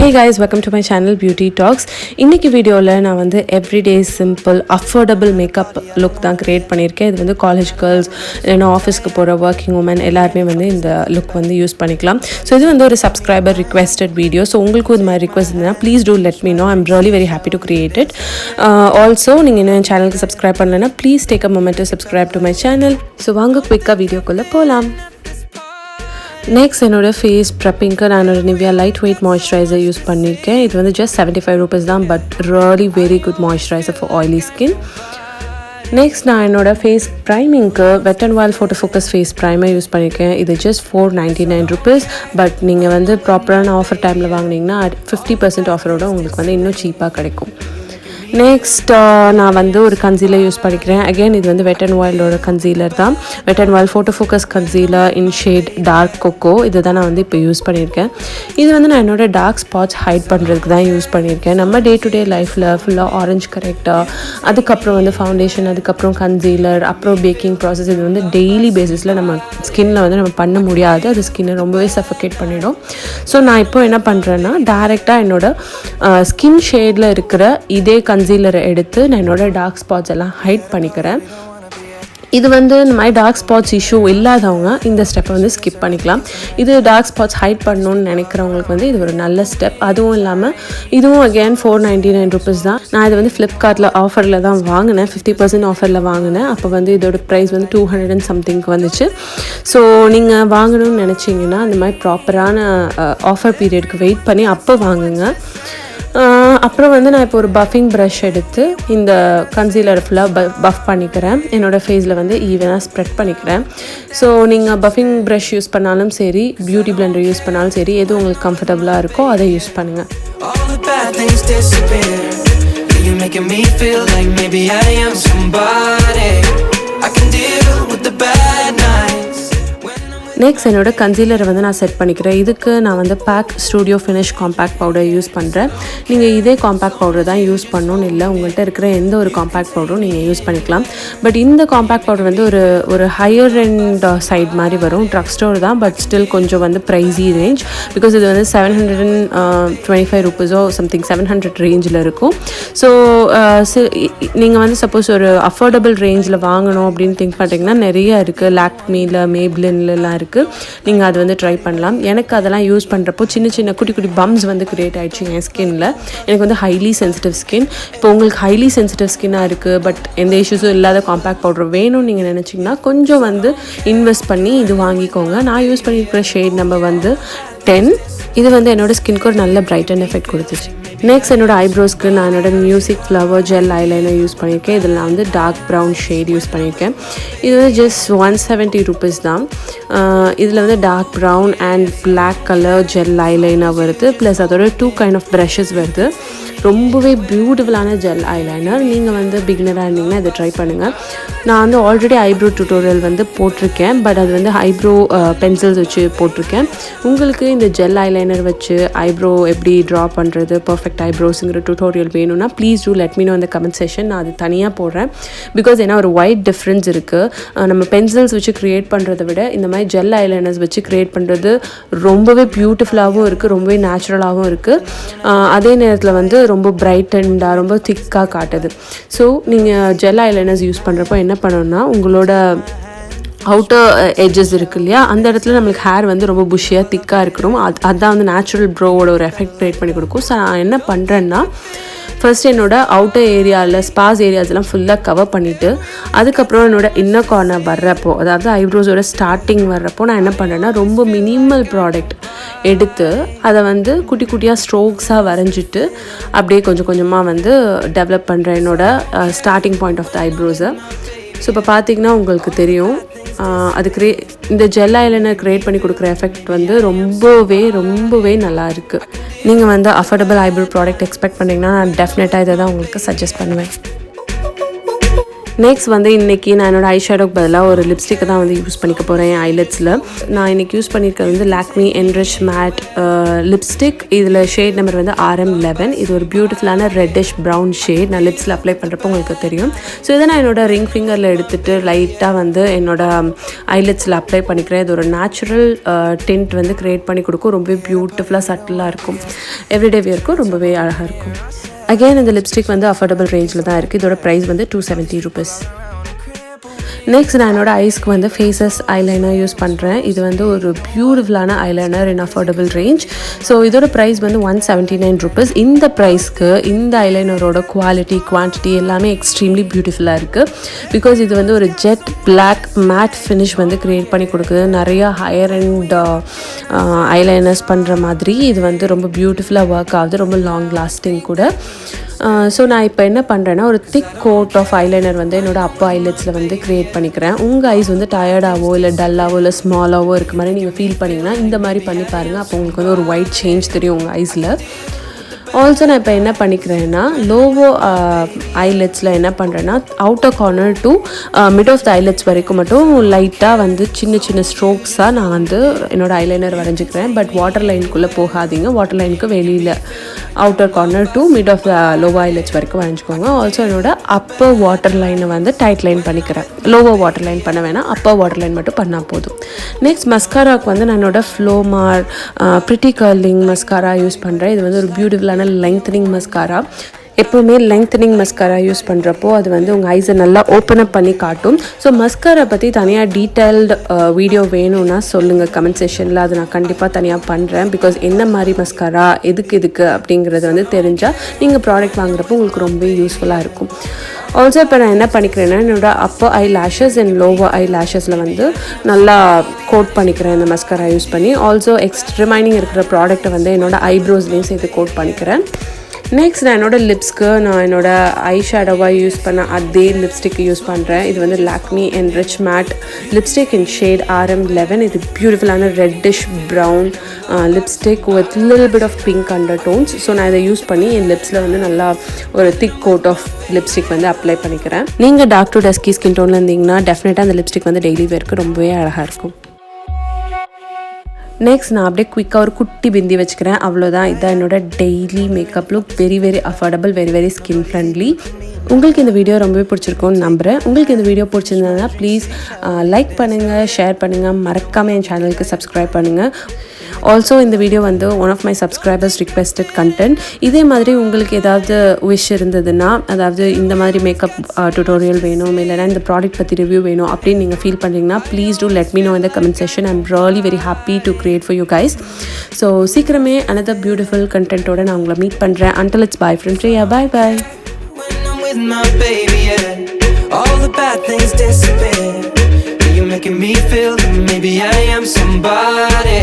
Hey guys, welcome to my channel Beauty Talks. இன்னைக்கு வீடியோவில் நான் வந்து everyday simple affordable makeup look தான் கிரியேட் பண்ணியிருக்கேன். இது வந்து காலேஜ் கேர்ள்ஸ் இல்லைன்னா ஆஃபீஸ்க்கு போகிற ஒர்க்கிங் உமன் எல்லாருமே வந்து இந்த லுக் வந்து யூஸ் பண்ணிக்கலாம். ஸோ இது வந்து ஒரு சப்ஸ்கிரைபர் ரிக்வெஸ்டட் வீடியோ. ஸோ உங்களுக்கும் இது மாதிரி ரிக்வெஸ்ட் இருந்தால் please do let me know. I'm really very happy to create it. Also நீங்கள் இன்னும் என் சேனலுக்கு சப்ஸ்கிரைப் பண்ணலைன்னா please take a moment to subscribe to my channel. So வாங்க குயிக்காக வீடியோக்குள்ளே போகலாம். நெக்ஸ்ட் என்னோட ஃபேஸ் ப்ரெப்பிங்க்கு நான் என்னோட Nivea light weight moisturiser use பண்ணியிருக்கேன். இது வந்து ஜஸ்ட் 75 rupees தான், but really very good moisturiser for oily skin. Next நான் என்னோட ஃபேஸ் ப்ரைமிங்க்கு wet and wild photo focus face primer use பண்ணியிருக்கேன். இது ஜஸ்ட் 499 rupees, பட் நீங்கள் வந்து ப்ராப்பரான ஆஃபர் டைமில் வாங்கினீங்கன்னா 50% ஆஃபரோட உங்களுக்கு வந்து இன்னும் சீப்பாக கிடைக்கும். நெக்ஸ்ட் நான் வந்து ஒரு கன்சீலர் யூஸ் பண்ணிக்கிறேன். அகெயின் இது வந்து வெட் அண்ட் வைல்டோட கன்சீலர் தான். Wet and wild photo focus concealer in shade dark cocoa. இது தான் நான் வந்து இப்போ யூஸ் பண்ணியிருக்கேன். இது வந்து நான் என்னோட டார்க் ஸ்பாட்ஸ் ஹைட் பண்ணுறதுக்கு தான் யூஸ் பண்ணியிருக்கேன். நம்ம டே டு டே லைஃப்பில் ஃபுல்லாக ஆரஞ்சு கரெக்டாக, அதுக்கப்புறம் வந்து ஃபவுண்டேஷன், அதுக்கப்புறம் கன்சீலர், அப்புறம் பேக்கிங் ப்ராசஸ், இது வந்து டெய்லி பேசிஸில் நம்ம ஸ்கின்னில் வந்து நம்ம பண்ண முடியாது. அது ஸ்கின்னை ரொம்பவே சஃபோகேட் பண்ணிடும். ஸோ நான் இப்போ என்ன பண்ணுறேன்னா டைரெக்டாக என்னோட ஸ்கின் ஷேடில் இருக்கிற இதே கன்சீலரை எடுத்து நான் என்னோட டார்க் ஸ்பாட்ஸ் எல்லாம் ஹைட் பண்ணிக்கிறேன். இது வந்து இந்த மாதிரி டார்க் ஸ்பாட்ஸ் இஷ்யூ இல்லாதவங்க இந்த ஸ்டெப்பை வந்து ஸ்கிப் பண்ணிக்கலாம். இது டார்க் ஸ்பாட்ஸ் ஹைட் பண்ணணும்னு நினைக்கிறவங்களுக்கு வந்து இது ஒரு நல்ல ஸ்டெப். அதுவும் இல்லாமல் இதுவும் அகெயின் 499 rupees தான். நான் இது வந்து ஃப்ளிப்கார்ட்டில் ஆஃபரில் தான் வாங்கினேன். 50% ஆஃபரில் வாங்கினேன். அப்போ வந்து இதோட ப்ரைஸ் வந்து 200 and something வந்துச்சு. ஸோ நீங்கள் வாங்கணும்னு நினச்சிங்கன்னா இந்த மாதிரி ப்ராப்பரான ஆஃபர் பீரியடுக்கு வெயிட் பண்ணி அப்போ வாங்குங்க. அப்புறம் வந்து நான் இப்போ ஒரு பஃபிங் ப்ரஷ் எடுத்து இந்த கன்சீலர் ஃபுல்லாக பஃப் பண்ணிக்கிறேன். என்னோடய ஃபேஸில் வந்து ஈவனாக ஸ்ப்ரெட் பண்ணிக்கிறேன். ஸோ நீங்கள் பஃபிங் ப்ரஷ் யூஸ் பண்ணாலும் சரி, பியூட்டி பிளெண்டர் யூஸ் பண்ணாலும் சரி, எது உங்களுக்கு கம்ஃபர்டபுளாக இருக்கோ அதை யூஸ் பண்ணுங்கள். நெக்ஸ்ட் என்னோட கன்சீலரை வந்து நான் செட் பண்ணிக்கிறேன். இதுக்கு நான் வந்து PAC studio finish compact powder use பண்ணுறேன். நீங்கள் இதே காம்பேக்ட் பவுடர் தான் யூஸ் பண்ணணும்னு இல்லை, உங்கள்கிட்ட இருக்கிற எந்த ஒரு காம்பேக்ட் பவுடரும் நீங்கள் யூஸ் பண்ணிக்கலாம். பட் இந்த காம்பேக்ட் பவுடர் வந்து ஒரு ஹையர் எண்ட் சைட் மாதிரி வரும். ட்ரக் ஸ்டோர் தான், பட் ஸ்டில் கொஞ்சம் வந்து ப்ரைஸி ரேஞ்ச். பிகாஸ் இது வந்து 725 rupees சம்திங் 700 ரேஞ்சில் இருக்கும். ஸோ நீங்கள் வந்து சப்போஸ் ஒரு அஃபோர்டபுள் ரேஞ்சில் வாங்கணும் அப்படின்னு திங்க் பண்ணுறீங்கன்னா நிறைய இருக்குது. லாக்மீல, மேப்ளின்லாம் இருக்குது. நீங்கள் அது வந்து ட்ரை பண்ணலாம். எனக்கு அதெல்லாம் யூஸ் பண்ணுறப்போ சின்ன சின்ன குட்டி குட்டி பம்ஸ் வந்து க்ரியேட் ஆகிடுச்சு என் ஸ்கின்னில். எனக்கு வந்து ஹைலி சென்சிட்டிவ் ஸ்கின். இப்போ உங்களுக்கு ஹைலி சென்சிட்டிவ் ஸ்கின்னாக இருக்குது, பட் எந்த இஷ்யூஸும் இல்லாத காம்பேக்ட் பவுடர் வேணும்னு நீங்கள் நினச்சிங்கன்னா கொஞ்சம் வந்து இன்வெஸ்ட் பண்ணி இது வாங்கிக்கோங்க. நான் யூஸ் பண்ணியிருக்கிற ஷேட் நம்பர் வந்து 10. இது வந்து என்னோடய ஸ்கின்க்கு ஒரு நல்ல பிரைட்டன் எஃபெக்ட் கொடுத்துச்சு. நெக்ஸ்ட் என்னோடய ஐப்ரோஸ்க்கு நான் என்னோட music flower gel eyeliner use பண்ணியிருக்கேன். இதில் நான் வந்து டார்க் ப்ரௌன் ஷேட் யூஸ் பண்ணியிருக்கேன். இது வந்து ஜஸ்ட் 170 rupees தான். இதில் வந்து dark brown and black colour gel eyeliner வருது. ப்ளஸ் அதோட 2 kind of ப்ரஷஸ் வருது. ரொம்பவே பியூட்டிஃபுல்லான ஜெல் ஐலைனர். நீங்கள் வந்து பிகினராக இருந்தீங்கன்னா இதை ட்ரை பண்ணுங்கள். நான் வந்து ஆல்ரெடி ஐப்ரோ டியூட்டோரியல் வந்து போட்டிருக்கேன், பட் அது வந்து ஐப்ரோ பென்சில்ஸ் வச்சு போட்டிருக்கேன். உங்களுக்கு இந்த ஜெல் ஐலைனர் வச்சு ஐப்ரோ எப்படி ட்ரா பண்ணுறது, பர்ஃபெக்ட் ஐப்ரோஸுங்கிற டியூட்டோரியல் வேணும்னா please do let me know இந்த கமெண்ட் செஷன். நான் அது தனியாக போடுறேன். பிகாஸ் ஏன்னா ஒரு ஒயிட் டிஃப்ரென்ஸ் இருக்குது. நம்ம பென்சில்ஸ் வச்சு க்ரியேட் பண்ணுறதை விட இந்த மாதிரி ஜெல் ஐலைனர்ஸ் வச்சு க்ரியேட் பண்ணுறது ரொம்பவே பியூட்டிஃபுல்லாகவும் இருக்குது, ரொம்பவே நேச்சுரலாகவும் இருக்குது. அதே நேரத்தில் வந்து ரொம்ப பிரைட்டண்டாக ரொம்ப திக்காக காட்டுது. ஸோ நீங்கள் ஜெல் ஐலைனர்ஸ் யூஸ் பண்ணுறப்போ என்ன பண்ணணும்னா உங்களோட அவுட்டர் எட்ஜஸ் இருக்குது இல்லையா, அந்த இடத்துல நம்மளுக்கு ஹேர் வந்து ரொம்ப புஷியாக திக்காக இருக்கணும். அதுதான் வந்து நேச்சுரல் ப்ரோவோட ஒரு எஃபெக்ட் க்ரியேட் பண்ணி கொடுக்கும். ஸோ நான் என்ன பண்ணுறேன்னா ஃபர்ஸ்ட் என்னோட அவுட்டர் ஏரியாவில் ஸ்பாஸ் ஏரியாஸ்லாம் ஃபுல்லாக கவர் பண்ணிவிட்டு அதுக்கப்புறம் என்னோட இன்னர் கார்னர் வர்றப்போ, அதாவது ஐப்ரோஸோட ஸ்டார்டிங் வர்றப்போ நான் என்ன பண்ணுறேன்னா ரொம்ப மினிமல் ப்ராடக்ட் எடுத்து அதை வந்து குட்டி குட்டியாக ஸ்ட்ரோக்ஸாக வரைஞ்சிட்டு அப்படியே கொஞ்சம் கொஞ்சமாக வந்து டெவலப் பண்ணுறேன் என்னோட ஸ்டார்டிங் பாயிண்ட் ஆஃப் த ஐப்ரோஸை. ஸோ இப்போ பார்த்தீங்கன்னா உங்களுக்கு தெரியும் அது இந்த ஜெல் ஐலைனர் க்ரியேட் பண்ணி கொடுக்குற எஃபெக்ட் வந்து ரொம்பவே நல்லா இருக்குது. நீங்கள் வந்து அஃபோர்டபுள் ஐப்ரோ ப்ராடக்ட் எக்ஸ்பெக்ட் பண்ணிங்கன்னா நான் டெஃபினட்டாக இதை தான் உங்களுக்கு சஜஸ்ட் பண்ணுவேன். நெக்ஸ்ட் வந்து இன்றைக்கி நான் என்னோடய ஐ ஷேடோக்கு பதிலாக ஒரு லிப்ஸ்டிக்கை தான் வந்து யூஸ் பண்ணிக்க போகிறேன் என் ஐலெட்ஸில். நான் இன்றைக்கி யூஸ் பண்ணியிருக்கிறது வந்து லாக்மி என்ரிச் மேட் லிப்ஸ்டிக். இதில் ஷேட் நம்பர் வந்து RM11. இது ஒரு பியூட்டிஃபுல்லான ரெட்டிஷ் ப்ரௌன் ஷேட். நான் லிப்ஸில் அப்ளை பண்ணுறப்போ உங்களுக்கு தெரியும். ஸோ இதை நான் என்னோடய ரிங் ஃபிங்கரில் எடுத்துகிட்டு லைட்டாக வந்து என்னோடய ஐலெட்ஸில் அப்ளை பண்ணிக்கிறேன். இது ஒரு நேச்சுரல் டிண்ட் வந்து க்ரியேட் பண்ணி கொடுக்கும். ரொம்பவே பியூட்டிஃபுல்லாக சட்டிலாக இருக்கும். எவ்ரிடே வியர்க்கும் ரொம்பவே அழகாக இருக்கும். அகெயின் இந்த லிப்ஸ்டிக் வந்து அஃபோர்டபுள் ரேஞ்சில் தான் இருக்குது. இதோட ப்ரைஸ் வந்து $270. நெக்ஸ்ட் நான் என்னோடய ஐஸ்க்கு வந்து ஃபேஸஸ் ஐலைனர் யூஸ் பண்ணுறேன். இது வந்து ஒரு பியூட்டிஃபுல்லான ஐலைனர் இன் அஃபோர்டபுள் ரேஞ்ச். ஸோ இதோட ப்ரைஸ் வந்து $179. இந்த ப்ரைஸ்க்கு இந்த ஐலைனரோட குவாலிட்டி குவான்டிட்டி எல்லாமே எக்ஸ்ட்ரீம்லி பியூட்டிஃபுல்லாக இருக்குது. பிகாஸ் இது வந்து ஒரு ஜெட் பிளாக் மேட் ஃபினிஷ் வந்து க்ரியேட் பண்ணி கொடுக்குது. நிறையா ஹையர் அண்ட் ஐலைனர்ஸ் பண்ணுற மாதிரி இது வந்து ரொம்ப பியூட்டிஃபுல்லாக ஒர்க் ஆகுது. ரொம்ப லாங் லாஸ்டிங் கூட. ஸோ நான் இப்போ என்ன பண்ணுறேன்னா ஒரு திக் கோட் ஆஃப் ஐலைனர் வந்து என்னோடய அப்போ ஐலெட்ஸில் வந்து க்ரியேட் பண்ணிக்கிறேன். உங்கள் ஐஸ் வந்து டயர்டாகவோ இல்லை டல்லாவோ இல்லை ஸ்மாலாவோ இருக்க மாதிரி நீங்கள் ஃபீல் பண்ணிங்கன்னா இந்த மாதிரி பண்ணி பாருங்கள். அப்போ உங்களுக்கு வந்து ஒரு ஒயிட் சேஞ்ச் தெரியும் உங்கள் ஐஸில். ஆல்சோ நான் இப்போ என்ன பண்ணிக்கிறேன்னா லோவோ ஐலெட்ஸில் என்ன பண்ணுறேன்னா outer corner to mid of the eyelids வரைக்கும் மட்டும் லைட்டாக வந்து சின்ன சின்ன ஸ்ட்ரோக்ஸாக நான் வந்து என்னோடய ஐலைனர் வரைஞ்சிக்கிறேன். பட் வாட்டர் லைனுக்குள்ளே போகாதீங்க. வாட்டர் லைனுக்கு வெளியில் outer corner to mid of the lower eyelids வரைக்கும் வரைஞ்சிக்கோங்க. ஆல்சோ என்னோடய அப்பர் வாட்டர் லைனை வந்து டைட் லைன் பண்ணிக்கிறேன். லோவோ வாட்டர் லைன் பண்ண வேணாம், அப்பர் வாட்டர் லைன் மட்டும் பண்ணால் போதும். நெக்ஸ்ட் மஸ்காராவுக்கு வந்து நான் என்னோடய ஃப்ளோமார் ப்ரிட்டி கர்லிங் மஸ்காரா யூஸ் பண்ணுறேன். இது வந்து ஒரு பியூட்டிஃபுல்லான லெங்க்தனிங் மஸ்காரா. எப்போவுமே லெங்க்தனிங் மஸ்காரா யூஸ் பண்ணுறப்போ அது வந்து உங்கள் ஐஸை நல்லா ஓப்பன் அப் பண்ணி காட்டும். ஸோ மஸ்காரா பற்றி தனியாக டீட்டெயில்டு வீடியோ வேணும்னா சொல்லுங்கள் கமெண்ட் செஷனில். அது நான் கண்டிப்பாக தனியாக பண்ணுறேன். பிகாஸ் என்ன மாதிரி மஸ்காரா எதுக்கு அப்படிங்கிறது வந்து தெரிஞ்சால் நீங்கள் ப்ராடக்ட் வாங்குறப்போ உங்களுக்கு ரொம்ப யூஸ்ஃபுல்லாக இருக்கும். ஆல்சோ இப்போ நான் என்ன பண்ணிக்கிறேன்னா என்னோடய அப்பர் ஐ லேஷஸ் அண்ட் லோவர் ஐ லேஷஸில் வந்து நல்லா கோட் பண்ணிக்கிறேன் இந்த மஸ்காரா யூஸ் பண்ணி. ஆல்சோ ரிமைனிங் இருக்கிற ப்ராடக்ட்டை வந்து என்னோடய ஐப்ரோஸ்லேயும் சேர்த்து கோட் பண்ணிக்கிறேன். நெக்ஸ்ட் நான் என்னோடய லிப்ஸ்க்கு நான் என்னோடய ஐ ஷேடோவாக யூஸ் பண்ண அதே லிப்ஸ்டிக் யூஸ் பண்ணுறேன். இது வந்து Lakme enrich matte lipstick in shade RM11. இது பியூட்டிஃபுல்லான reddish brown lipstick with little bit of pink undertones. So நான் இதை யூஸ் பண்ணி என் லிப்ஸில் வந்து நல்லா ஒரு திக் கோட் ஆஃப் லிப்ஸ்டிக் வந்து அப்ளை பண்ணிக்கிறேன். நீங்கள் டார்க் டு டஸ்கி ஸ்கின் டோனில் இருந்தீங்கன்னா டெஃபினட்டாக அந்த லிப்ஸ்டிக் வந்து டெய்லி வேர்க்கு ரொம்பவே அழகாக இருக்கும். நெக்ஸ்ட் நான் அப்படியே குயிக்காக ஒரு குட்டி பிந்தி வச்சுக்கிறேன். அவ்வளோதான். இதான் என்னோட daily makeup look. Very very affordable, very very skin friendly. உங்களுக்கு இந்த வீடியோ ரொம்பவே பிடிச்சிருக்கும்னு நம்புகிறேன். உங்களுக்கு இந்த வீடியோ பிடிச்சிருந்ததுன்னா ப்ளீஸ் லைக் பண்ணுங்கள், ஷேர் பண்ணுங்கள், மறக்காமல் என் சேனலுக்கு சப்ஸ்கிரைப் பண்ணுங்கள். ஆல்சோ இந்த வீடியோ வந்து one of my subscribers requested content. இதே மாதிரி உங்களுக்கு ஏதாவது விஷ் இருந்ததுன்னா, அதாவது இந்த மாதிரி மேக்கப் டுட்டோரியல் வேணும் இல்லைனா இந்த ப்ராடக்ட் பற்றி ரிவ்யூ வேணும் அப்படின்னு நீங்கள் ஃபீல் பண்ணுறீங்கன்னா please do let me know in the comment session. I'm really very happy to create for you guys. So சீக்கிரமே another பியூட்டிஃபுல் கண்டென்ட்டோட நான் உங்களை மீட் பண்ணுறேன். Until it's bye from Priya. Bye bye. My baby, yeah. All the bad things disappear. You're making me feel that maybe I am somebody.